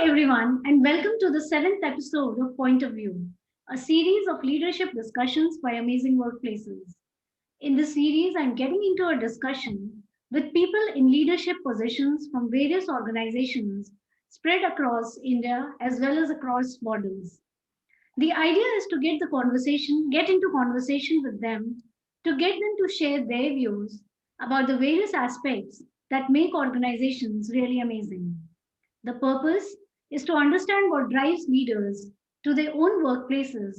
everyone, and welcome to the seventh episode of Point of View, a series of leadership discussions by amazing workplaces. In this series, I'm getting into a discussion with people in leadership positions from various organizations spread across India as well as across borders. The idea is to get into conversation with them, to get them to share their views about the various aspects that make organizations really amazing. The purpose is to understand what drives leaders to their own workplaces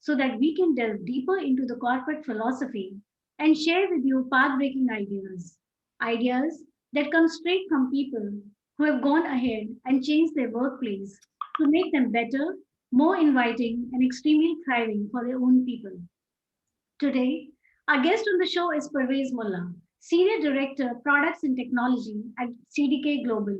so that we can delve deeper into the corporate philosophy and share with you path breaking ideas. Ideas that come straight from people who have gone ahead and changed their workplace to make them better, more inviting, and extremely thriving for their own people. Today, our guest on the show is Parvez Mulla, Senior Director, Products and Technology at CDK Global.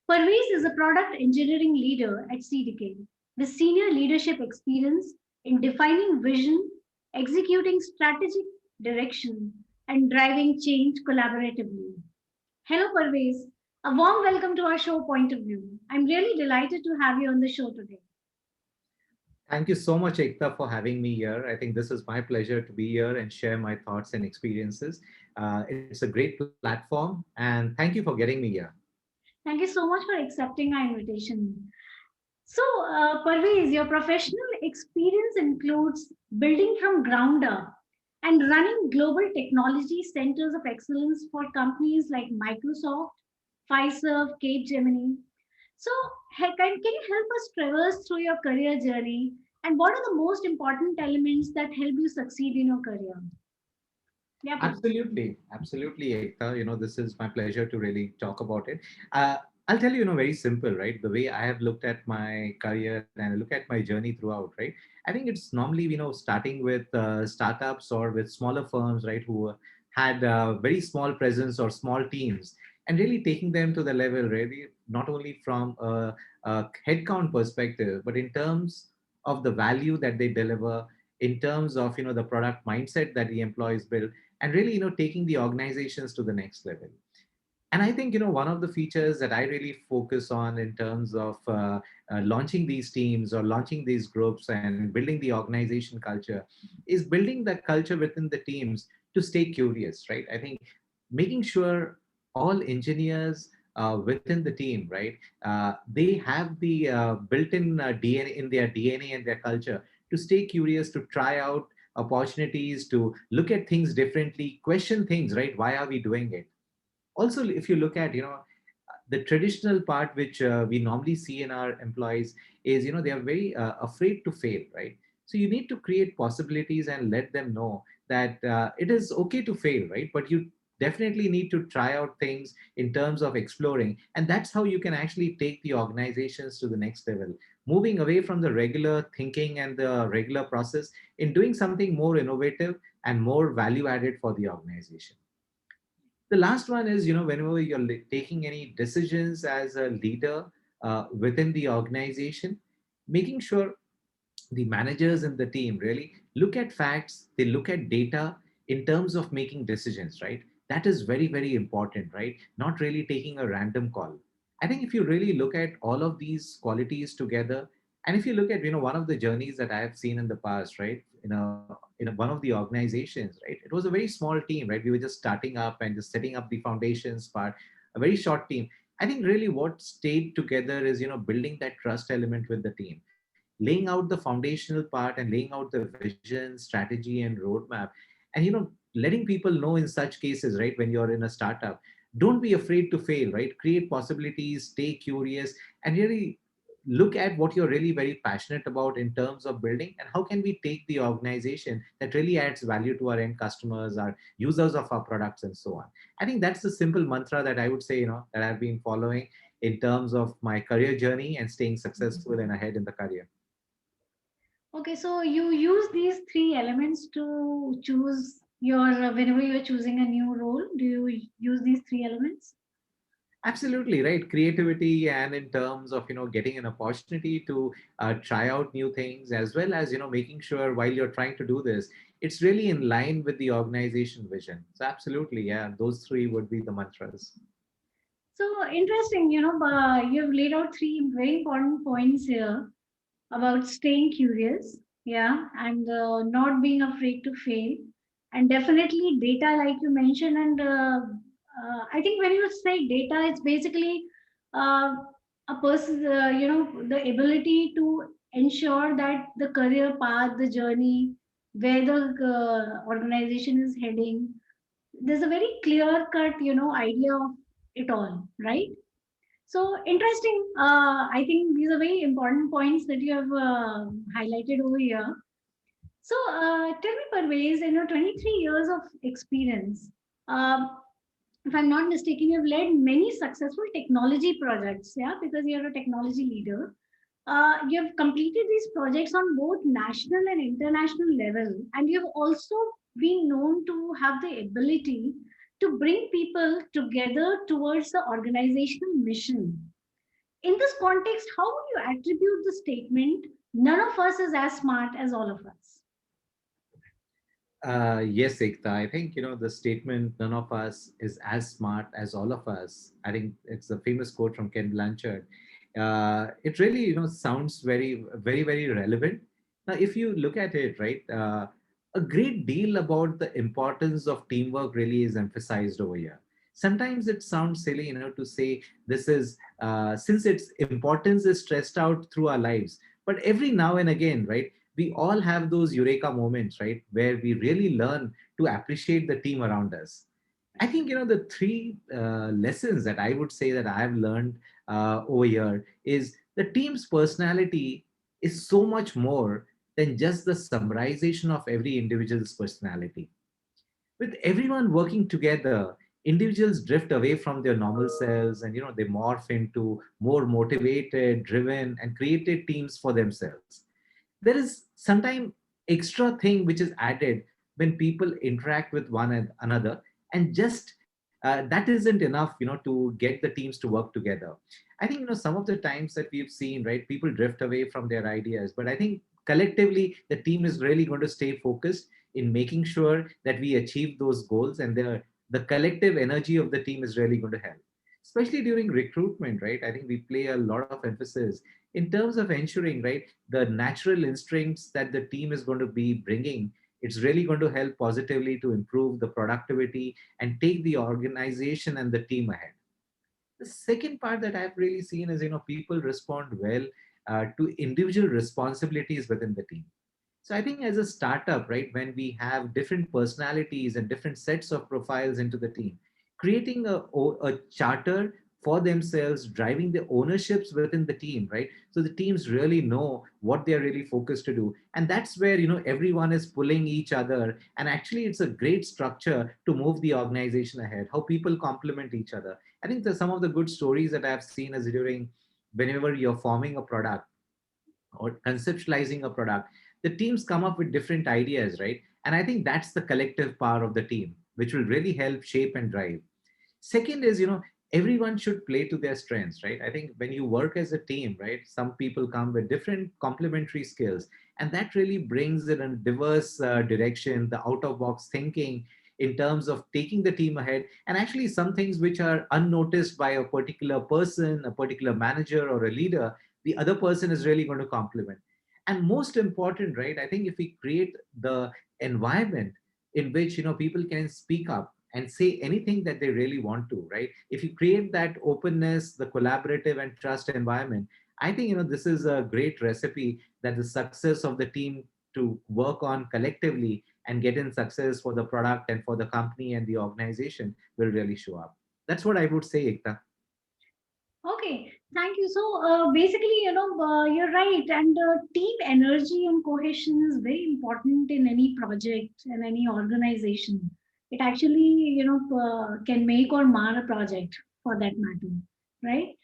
Parvez is a product engineering leader at CDK with senior leadership experience in defining vision, executing strategic direction, and driving change collaboratively. Hello, Parvez. A warm welcome to our show Point of View. I'm really delighted to have you on the show today. Thank you so much, Ekta, for having me here. I think this is my pleasure to be here and share my thoughts and experiences. It's a great platform, and thank you for getting me here. Thank you so much for accepting our invitation. So, Parvez, your professional experience includes building from ground up and running global technology centers of excellence for companies like Microsoft, Pfizer, Capgemini. So, can you help us traverse through your career journey and what are the most important elements that help you succeed in your career? Yeah, please. Absolutely, Ekta. This is my pleasure to really talk about it. Uh, I'll tell you, very simple, right? The way I have looked at my career and I look at my journey throughout, right? I think it's normally, starting with startups or with smaller firms, right, who had very small presence or small teams, and really taking them to the level, really, not only from a headcount perspective, but in terms of the value that they deliver, in terms of, the product mindset that the employees build, and really taking the organizations to the next level. And I think one of the features that I really focus on in terms of launching these teams or launching these groups and building the organization culture is building the culture within the teams to stay curious, right? I think making sure all engineers within the team, right, they have the built-in DNA in their DNA and their culture to stay curious, to try out opportunities, to look at things differently, question things, right? Why are we doing it? Also, if you look at the traditional part which we normally see in our employees is they are very afraid to fail, right? So you need to create possibilities and let them know that it is okay to fail, right? But you definitely need to try out things in terms of exploring, and that's how you can actually take the organizations to the next level, moving away from the regular thinking and the regular process in doing something more innovative and more value added for the organization. The last one is whenever you're taking any decisions as a leader within the organization, making sure the managers in the team really look at facts, they look at data in terms of making decisions, right? That is very, very important, right? Not really taking a random call. I think if you really look at all of these qualities together, and if you look at one of the journeys that I have seen in the past, right, one of the organizations, right, it was a very small team, right? We were just starting up and just setting up the foundations part, a very short team. I think really what stayed together is building that trust element with the team, laying out the foundational part and laying out the vision, strategy, and roadmap. And letting people know in such cases, right, when you're in a startup, don't be afraid to fail, right? Create possibilities, stay curious, and really look at what you're really very passionate about in terms of building, and how can we take the organization that really adds value to our end customers, our users of our products, and so on. I think that's the simple mantra that I would say that I've been following in terms of my career journey and staying successful and ahead in the career. Okay, so you use these three elements to choose whenever you're choosing a new role. Do you use these three elements? Absolutely right. Creativity, and in terms of getting an opportunity to try out new things, as well as making sure while you're trying to do this, it's really in line with the organization vision. So absolutely, yeah, those three would be the mantras. So interesting, you've laid out three very important points here about staying curious, yeah, and not being afraid to fail, and definitely data, like you mentioned. And I think when you say data, it's basically uh, a person, the ability to ensure that the career path, the journey, where the organization is heading, there's a very clear cut, idea of it all, right? So interesting. I think these are very important points that you have highlighted over here. So tell me, Parvez, 23 years of experience. Um, if I'm not mistaken, you've led many successful technology projects, yeah, because you're a technology leader. You've completed these projects on both national and international level, and you've also been known to have the ability to bring people together towards the organizational mission. In this context, how would you attribute the statement, none of us is as smart as all of us? Yes, Ekta. I think the statement "none of us is as smart as all of us." I think it's a famous quote from Ken Blanchard. It really sounds very very relevant. Now, if you look at it, right, a great deal about the importance of teamwork really is emphasized over here. Sometimes it sounds silly, to say this is since its importance is stressed out through our lives. But every now and again, right, we all have those eureka moments, right, where we really learn to appreciate the team around us. I think the three lessons that I would say that I have learned over here is the team's personality is so much more than just the summarization of every individual's personality. With everyone working together, individuals drift away from their normal selves, and they morph into more motivated, driven, and creative teams for themselves. There is sometimes extra thing which is added when people interact with one another, and just that isn't enough to get the teams to work together. I think some of the times that we've seen, right, people drift away from their ideas, but I think collectively the team is really going to stay focused in making sure that we achieve those goals, and the collective energy of the team is really going to help, especially during recruitment, right? I think we play a lot of emphasis in terms of ensuring, right, the natural instincts that the team is going to be bringing. It's really going to help positively to improve the productivity and take the organization and the team ahead. The second part that I've really seen is people respond well to individual responsibilities within the team. So I think as a startup, right, when we have different personalities and different sets of profiles into the team, creating a charter for themselves, driving the ownerships within the team, right? So the teams really know what they're really focused to do. And that's where, everyone is pulling each other. And actually, it's a great structure to move the organization ahead, how people complement each other. I think there's some of the good stories that I've seen is during whenever you're forming a product or conceptualizing a product, the teams come up with different ideas, right? And I think that's the collective power of the team, which will really help shape and drive. Second is, everyone should play to their strengths, right? I think when you work as a team, right, some people come with different complementary skills, and that really brings in a diverse direction, the out of box thinking in terms of taking the team ahead, and actually some things which are unnoticed by a particular person, a particular manager or a leader, the other person is really going to complement. And most important, right, I think if we create the environment in which people can speak up and say anything that they really want to, right? If you create that openness, the collaborative and trust environment, I think this is a great recipe that the success of the team to work on collectively and get in success for the product and for the company and the organization will really show up. That's what I would say, Ekta. Okay, thank you. So basically, you're right, and team energy and cohesion is very important in any project and any organization. It actually, can make or mar a project for that matter, right?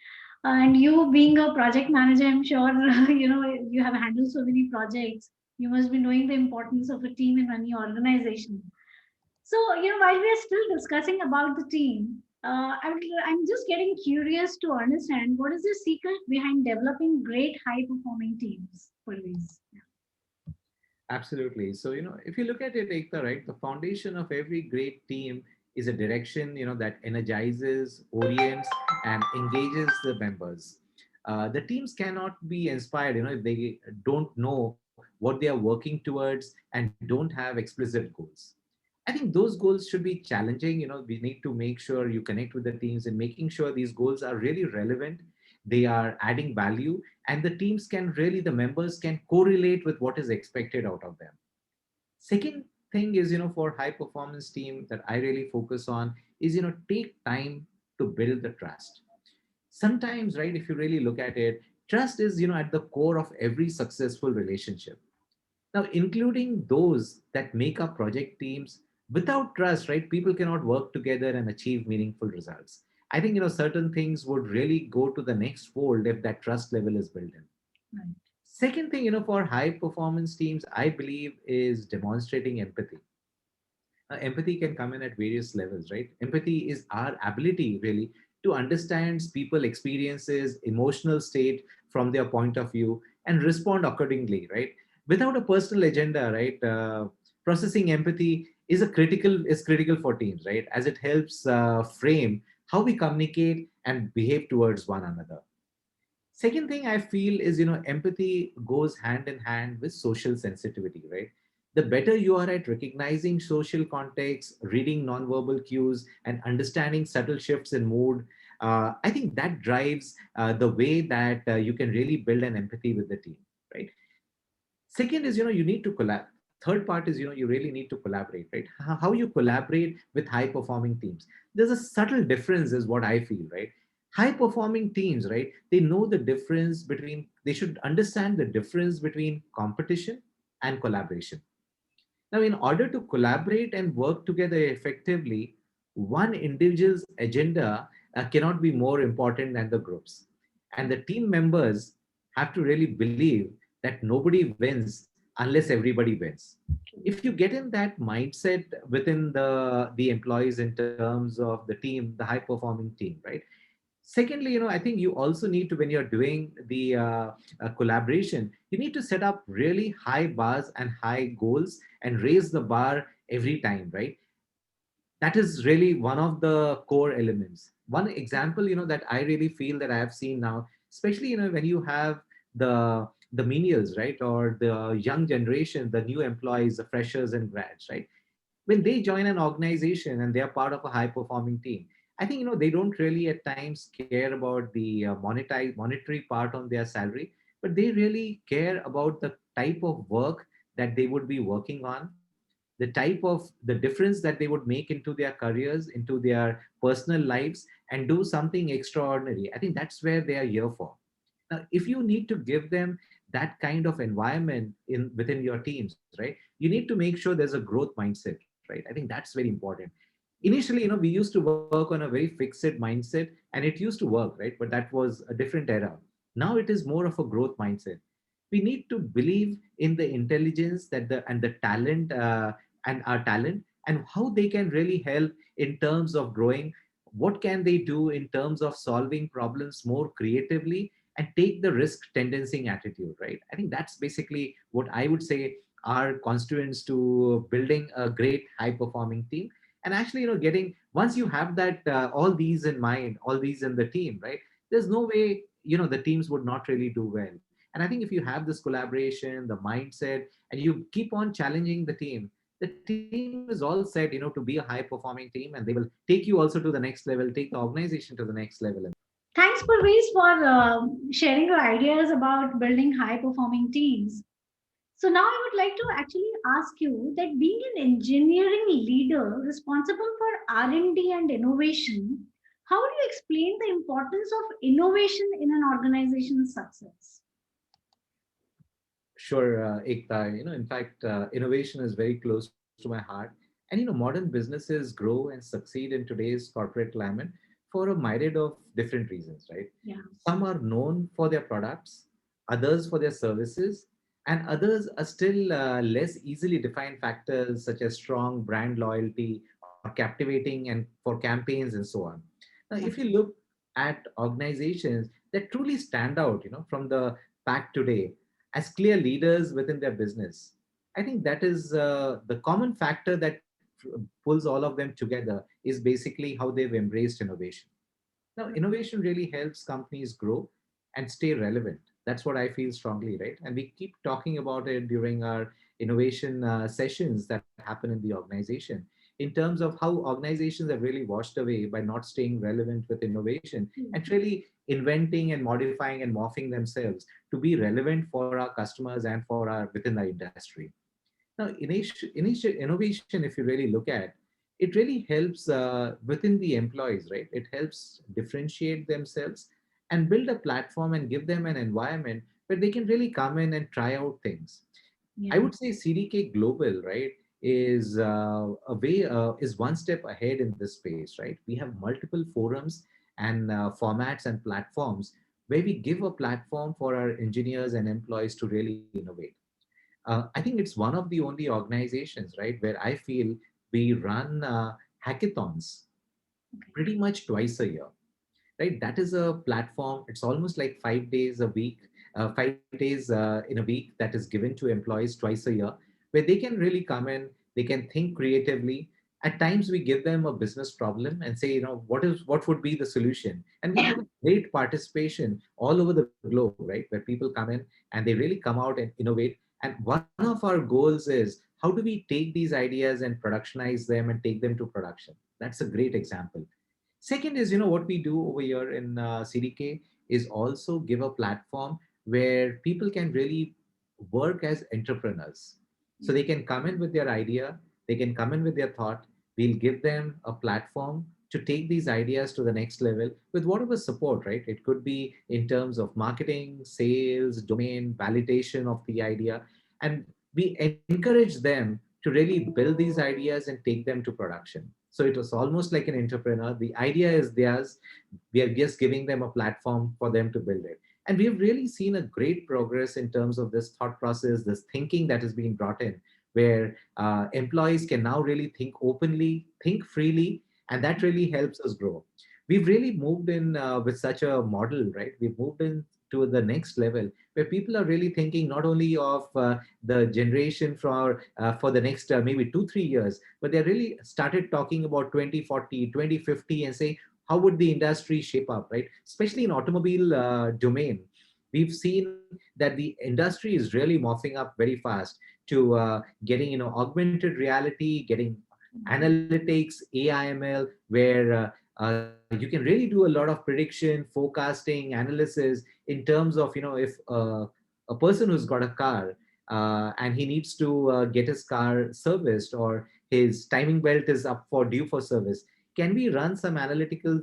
And you being a project manager, I'm sure you have handled so many projects. You must be knowing the importance of a team in any organization. So, while we are still discussing about the team, I'm just getting curious to understand what is the secret behind developing great high performing teams, always. Absolutely. So, if you look at it, Ekta, right, the foundation of every great team is a direction, that energizes, orients, and engages the members. The teams cannot be inspired, if they don't know what they are working towards and don't have explicit goals. I think those goals should be challenging. We need to make sure you connect with the teams and making sure these goals are really relevant. They are adding value, and the teams can really, the members can correlate with what is expected out of them. Second thing is, for high performance team that I really focus on is, take time to build the trust. Sometimes, right, if you really look at it, trust is, at the core of every successful relationship. Now, including those that make up project teams, without trust, right, people cannot work together and achieve meaningful results. I think, certain things would really go to the next fold if that trust level is built in. Right. Second thing, for high performance teams, I believe is demonstrating empathy. Empathy can come in at various levels, right? Empathy is our ability really to understand people experiences, emotional state from their point of view, and respond accordingly, right? Without a personal agenda, right? Processing empathy is critical for teams, right? As it helps frame how we communicate and behave towards one another. Second thing I feel is, empathy goes hand in hand with social sensitivity, right? The better you are at recognizing social context, reading nonverbal cues, and understanding subtle shifts in mood, I think that drives the way that you can really build an empathy with the team, right? Second is, you need to collab. Third part is, you really need to collaborate, right? How you collaborate with high performing teams. There's a subtle difference, is what I feel, right? High performing teams, right? They know the difference between, they should understand the difference between competition and collaboration. Now, in order to collaborate and work together effectively, one individual's agenda cannot be more important than the group's. And the team members have to really believe that nobody wins unless everybody wins. If you get in that mindset within the employees in terms of the team, the high performing team, right? Secondly, I think you also need to, when you're doing the collaboration, you need to set up really high bars and high goals and raise the bar every time, right? That is really one of the core elements. One example, that I really feel that I have seen now, especially, when you have the menials, right, or the young generation, the new employees, the freshers and grads, right? When they join an organization and they are part of a high performing team, I think, they don't really at times care about the monetary part on their salary, but they really care about the type of work that they would be working on, the type of the difference that they would make into their careers, into their personal lives, and do something extraordinary. I think that's where they are here for. Now, if you need to give them that kind of environment in within your teams, right, you need to make sure there's a growth mindset, right? I think that's very important. Initially, we used to work on a very fixed mindset, and it used to work, right? But that was a different era. Now it is more of a growth mindset. We need to believe in the intelligence that the and the talent, and our talent, and how they can really help in terms of growing. What can they do in terms of solving problems more creatively, and take the risk tendencing attitude, right? I think that's basically what I would say are constituents to building a great high performing team. And actually, getting, once you have that, all these in mind, all these in the team, right, there's no way, the teams would not really do well. And I think if you have this collaboration, the mindset, and you keep on challenging the team is all set, to be a high performing team, and they will take you also to the next level, take the organization to the next level. Thanks, Parvez, for sharing your ideas about building high performing teams. So now I would like to actually ask you that being an engineering leader responsible for R&D and D and innovation, how do you explain the importance of innovation in an organization's success? Sure, Ekta. In fact, innovation is very close to my heart. And, modern businesses grow and succeed in today's corporate climate for a myriad of different reasons, right? Yeah. Some are known for their products, others for their services, and others are still less easily defined factors such as strong brand loyalty or captivating and for campaigns and so on. Now, if you look at organizations that truly stand out, from the pack today as clear leaders within their business, I think that is the common factor that pulls all of them together is basically how they've embraced innovation. Now, innovation really helps companies grow and stay relevant. That's what I feel strongly, right? And we keep talking about it during our innovation sessions that happen in the organization in terms of how organizations have really washed away by not staying relevant with innovation and really inventing and modifying and morphing themselves to be relevant for our customers and for our within our industry. Now, innovation, if you really look at, it really helps within the employees, right? It helps differentiate themselves and build a platform and give them an environment where they can really come in and try out things. I Yeah. would say CDK Global, right, is one step ahead in this space, right? We have multiple forums and formats and platforms where we give a platform for our engineers and employees to really innovate. I think it's one of the only organizations, right, where I feel we run hackathons Okay. pretty much twice a year, right? That is a platform. It's almost like 5 days a week, 5 days in a week that is given to employees twice a year, where they can really come in, they can think creatively. At times, we give them a business problem and say, what would be the solution? And we have a great participation all over the globe, right, where people come in and they really come out and innovate. And one of our goals is how do we take these ideas and productionize them and take them to production? That's a great example. Second is, what we do over here in CDK is also give a platform where people can really work as entrepreneurs. So Yeah. they can come in with their idea, they can come in with their thought. We'll give them a platform to take these ideas to the next level with whatever support, right? It could be in terms of marketing, sales, domain, validation of the idea. And we encourage them to really build these ideas and take them to production. So it was almost like an entrepreneur. The idea is theirs. We are just giving them a platform for them to build it. And we've really seen a great progress in terms of this thought process, this thinking that is being brought in, where employees can now really think openly, think freely, and that really helps us grow. We've really moved in with such a model, right? We've moved in to the next level where people are really thinking not only of the generation for the next maybe 2 3 years, but they really started talking about 2040, 2050, and say how would the industry shape up, right? Especially in automobile domain, we've seen that the industry is really morphing up very fast to getting augmented reality, getting analytics, AIML, where you can really do a lot of prediction, forecasting, analysis in terms of if a person who's got a car and he needs to get his car serviced or his timing belt is up for due for service, can we run some analytical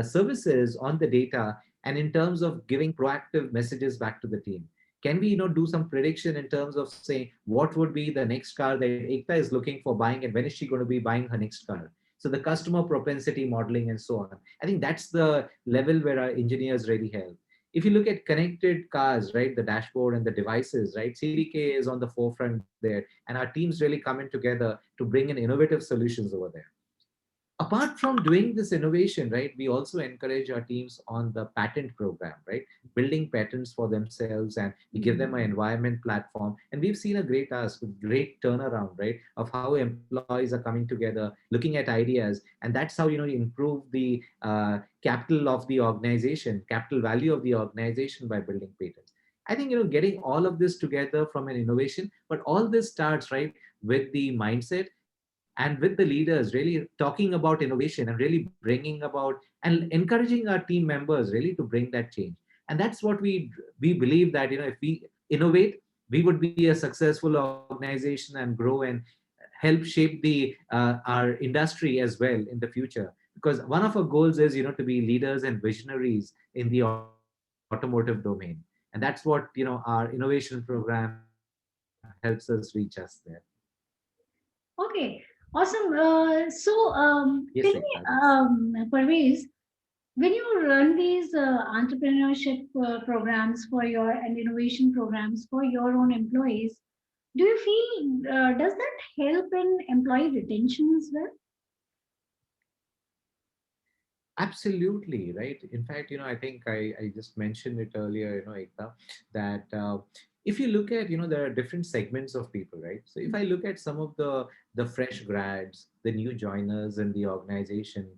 services on the data and in terms of giving proactive messages back to the team? Can we do some prediction in terms of saying what would be the next car that Ekta is looking for buying and when is she going to be buying her next car? So the customer propensity modeling and so on. I think that's the level where our engineers really help. If you look at connected cars, right, the dashboard and the devices, right, CDK is on the forefront there, and our teams really coming together to bring in innovative solutions over there. Apart from doing this innovation, right, we also encourage our teams on the patent program, right, building patents for themselves, and we give them an environment platform. And we've seen a great turnaround, right, of how employees are coming together, looking at ideas, and that's how you improve the capital of the organization, capital value of the organization by building patents. I think getting all of this together from an innovation, but all this starts right with the mindset and with the leaders really talking about innovation and really bringing about and encouraging our team members really to bring that change. And that's what we believe that if we innovate, we would be a successful organization and grow and help shape the our industry as well in the future, because one of our goals is to be leaders and visionaries in the automotive domain. And that's what our innovation program helps us reach us there. Okay. Awesome. Yes, Tell Ekta, me, that's Parvez, when you run these entrepreneurship programs for your and innovation programs for your own employees, do you feel does that help in employee retention as well? absolutely right. In fact, I think I just mentioned it earlier, Ekta, that if you look at, there are different segments of people, right? So if I look at some of the fresh grads, the new joiners in the organization,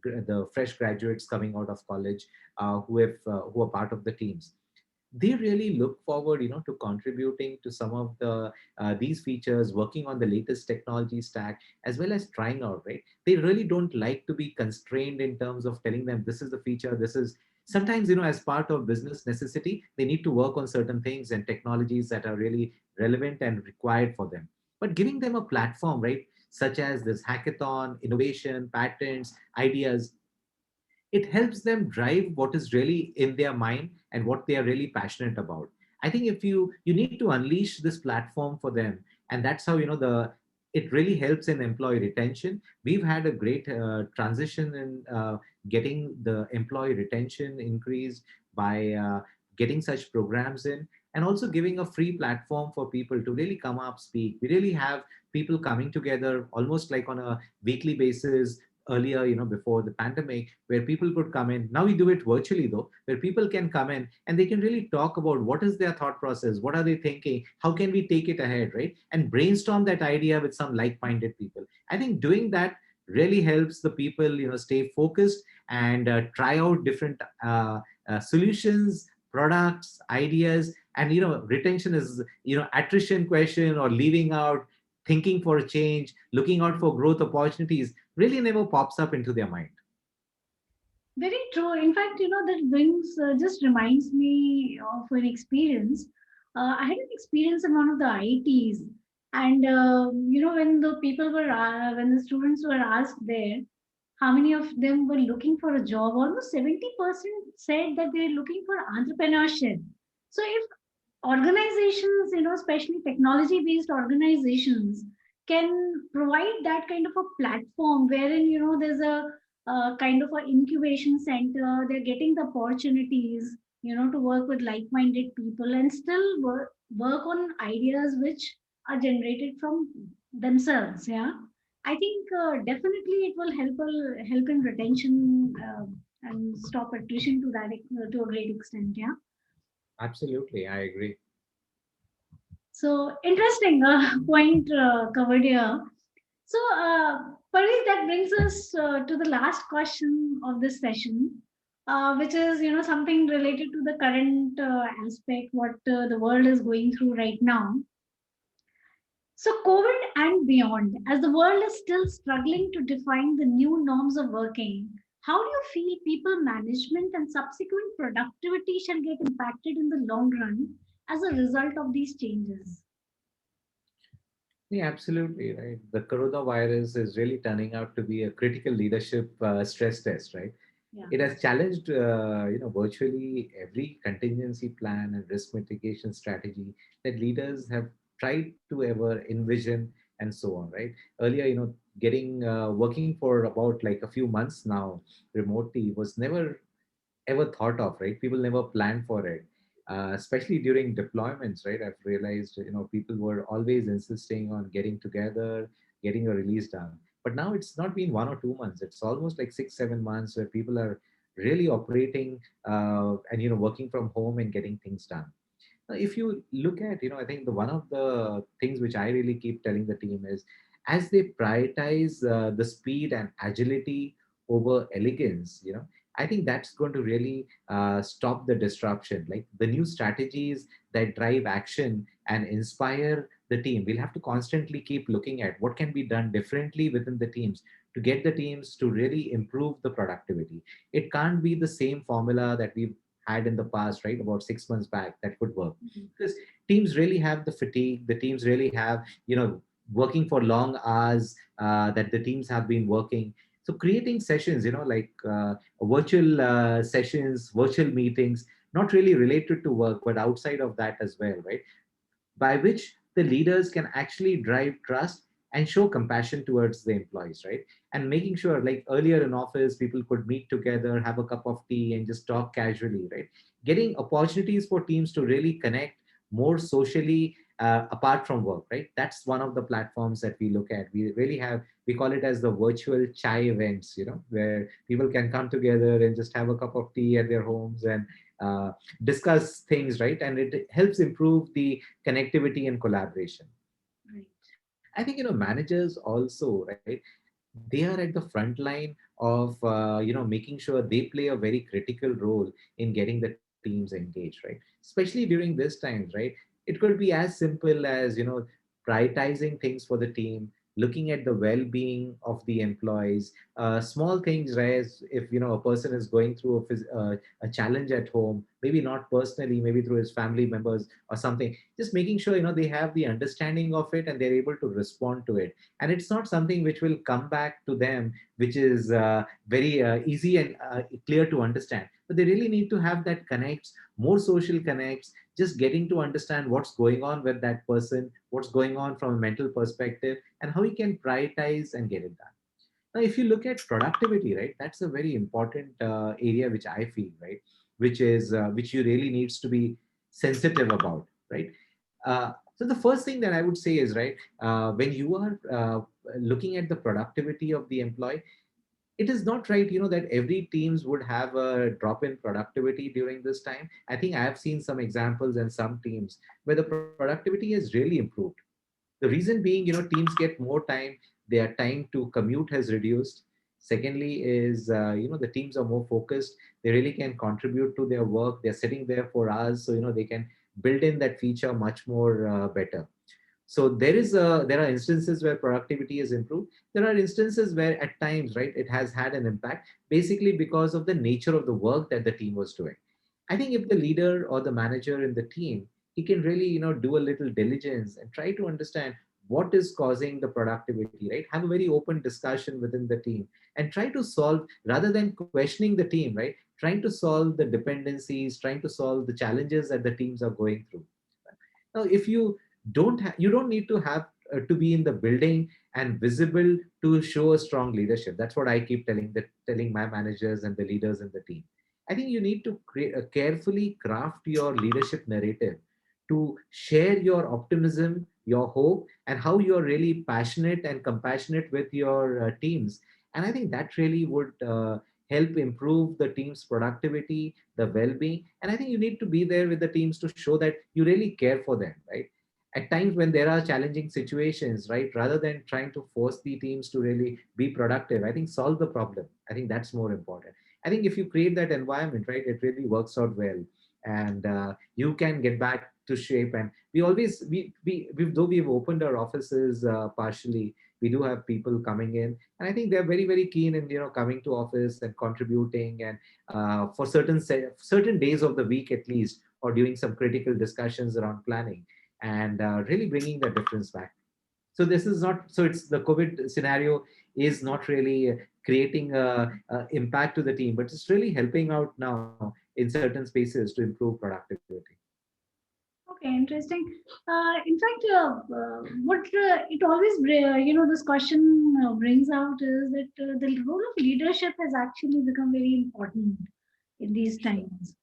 the fresh graduates coming out of college, who are part of the teams, they really look forward, to contributing to some of these features, working on the latest technology stack, as well as trying out, right? They really don't like to be constrained in terms of telling them this is the feature, this is sometimes, as part of business necessity, they need to work on certain things and technologies that are really relevant and required for them. But giving them a platform, right, such as this hackathon, innovation, patents, ideas, it helps them drive what is really in their mind and what they are really passionate about. I think if you need to unleash this platform for them, and that's how, the it really helps in employee retention. We've had a great transition in getting the employee retention increased by getting such programs in, and also giving a free platform for people to really come up, speak. We really have people coming together almost like on a weekly basis. Earlier, before the pandemic, where people could come in. Now we do it virtually, though, where people can come in and they can really talk about what is their thought process, what are they thinking, how can we take it ahead, right? And brainstorm that idea with some like-minded people. I think doing that really helps the people, stay focused and try out different solutions, products, ideas. And retention is, attrition question or leaving out, thinking for a change, looking out for growth opportunities really never pops up into their mind. Very true. In fact, that brings just reminds me of an experience. I had an experience in one of the IITs, and when the people were when the students were asked there how many of them were looking for a job, almost 70% said that they're looking for entrepreneurship. So if organizations, especially technology based organizations, can provide that kind of a platform wherein, there's a kind of an incubation center, they're getting the opportunities, to work with like minded people and still work on ideas which are generated from themselves. Yeah. I think definitely it will help in retention and stop attrition to to a great extent. Yeah. Absolutely, I agree. So interesting point covered here. So, Paris, that brings us to the last question of this session, which is, something related to the current aspect, what the world is going through right now. So, COVID and beyond, as the world is still struggling to define the new norms of working, how do you feel people management and subsequent productivity shall get impacted in the long run as a result of these changes? Yeah, absolutely, right. The coronavirus is really turning out to be a critical leadership stress test, right? Yeah. It has challenged, virtually every contingency plan and risk mitigation strategy that leaders have tried to ever envision, and so on, right? Earlier, getting working for about like a few months now remotely was never ever thought of, right? People never planned for it, especially during deployments, right? I've realized, people were always insisting on getting together, getting a release done. But now it's not been 1 or 2 months. It's almost like 6, 7 months where people are really operating and, working from home and getting things done. Now, if you look at, I think the one of the things which I really keep telling the team is, as they prioritize the speed and agility over elegance, I think that's going to really stop the disruption. Like the new strategies that drive action and inspire the team, we'll have to constantly keep looking at what can be done differently within the teams to get the teams to really improve the productivity. It can't be the same formula that we've had in the past, right? About 6 months back, that could work Mhm. because teams really have the fatigue. The teams really have, working for long hours that the teams have been working. So creating sessions, like virtual sessions, virtual meetings, not really related to work, but outside of that as well, right? By which the leaders can actually drive trust and show compassion towards the employees, right? And making sure, like earlier in office, people could meet together, have a cup of tea, and just talk casually, right? Getting opportunities for teams to really connect more socially apart from work, right? That's one of the platforms that we look at. We really have, we call it as the virtual chai events, where people can come together and just have a cup of tea at their homes and uh, discuss things, right? And it helps improve the connectivity and collaboration. Right. I think, managers also, right? They are at the front line of, making sure they play a very critical role in getting the teams engaged, right? Especially during this times, right? It could be as simple as, prioritizing things for the team, looking at the well-being of the employees, small things, right? If, a person is going through a challenge at home, maybe not personally, maybe through his family members or something, just making sure, they have the understanding of it and they're able to respond to it. And it's not something which will come back to them, which is very easy and clear to understand, but they really need to have that connects, more social connects, just getting to understand what's going on with that person, what's going on from a mental perspective, and how we can prioritize and get it done. Now, if you look at productivity, right, that's a very important area which I feel, right, which you really needs to be sensitive about, right. So the first thing that I would say is, right, when you are looking at the productivity of the employee, it is not right, that every teams would have a drop in productivity during this time. I think I have seen some examples and some teams where the productivity has really improved. The reason being, teams get more time, their time to commute has reduced. Secondly is, the teams are more focused, they really can contribute to their work, they're sitting there for hours, so they can build in that feature much more better. So there are instances where productivity is improved. There are instances where at times, right, it has had an impact, basically because of the nature of the work that the team was doing. I think if the leader or the manager in the team, he can really, do a little diligence and try to understand what is causing the productivity, right? Have a very open discussion within the team and try to solve, rather than questioning the team, right? Trying to solve the dependencies, trying to solve the challenges that the teams are going through. Now, if you don't need to have to be in the building and visible to show a strong leadership. That's what I keep telling my managers and the leaders in the team. I think you need to carefully craft your leadership narrative to share your optimism, your hope, and how you're really passionate and compassionate with your teams. And I think that really would help improve the team's productivity, the well-being. And I think you need to be there with the teams to show that you really care for them, right? At times when there are challenging situations, right, rather than trying to force the teams to really be productive, I think solve the problem. I think that's more important. I think if you create that environment, right, it really works out well. And you can get back to shape. And we always we though we've opened our offices partially, we do have people coming in, and I think they're very, very keen in, coming to office and contributing, and for certain days of the week at least, or doing some critical discussions around planning, and really bringing the difference back. So this is not, so it's the COVID scenario is not really creating a impact to the team, but it's really helping out now in certain spaces to improve productivity. Okay, interesting. In fact, what it always, this question brings out is that the role of leadership has actually become very important in these Sure. times,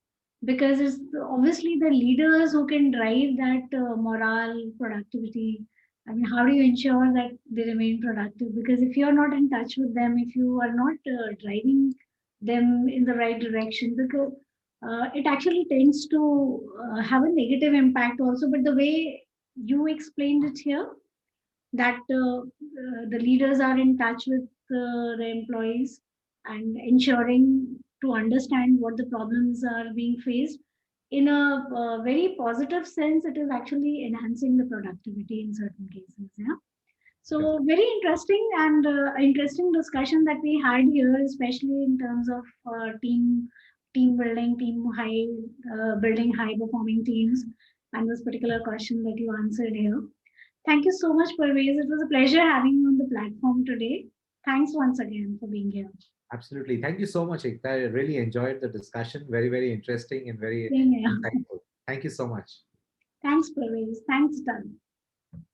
because it's obviously the leaders who can drive that morale, productivity. I mean, how do you ensure that they remain productive? Because if you're not in touch with them, if you are not driving them in the right direction, because it actually tends to have a negative impact also. But the way you explained it here, that the leaders are in touch with the employees and ensuring to understand what the problems are being faced in a very positive sense, it is actually enhancing the productivity in certain cases. Yeah. So very interesting and interesting discussion that we had here, especially in terms of team building, building high performing teams, and this particular question that you answered here. Thank you so much, Parvez. It was a pleasure having you on the platform today. Thanks once again for being here. Absolutely. Thank you so much, Ekta. I really enjoyed the discussion. Very, very interesting and very Same here. insightful. Thank you so much. Thanks, Parvez. Thanks, Tan.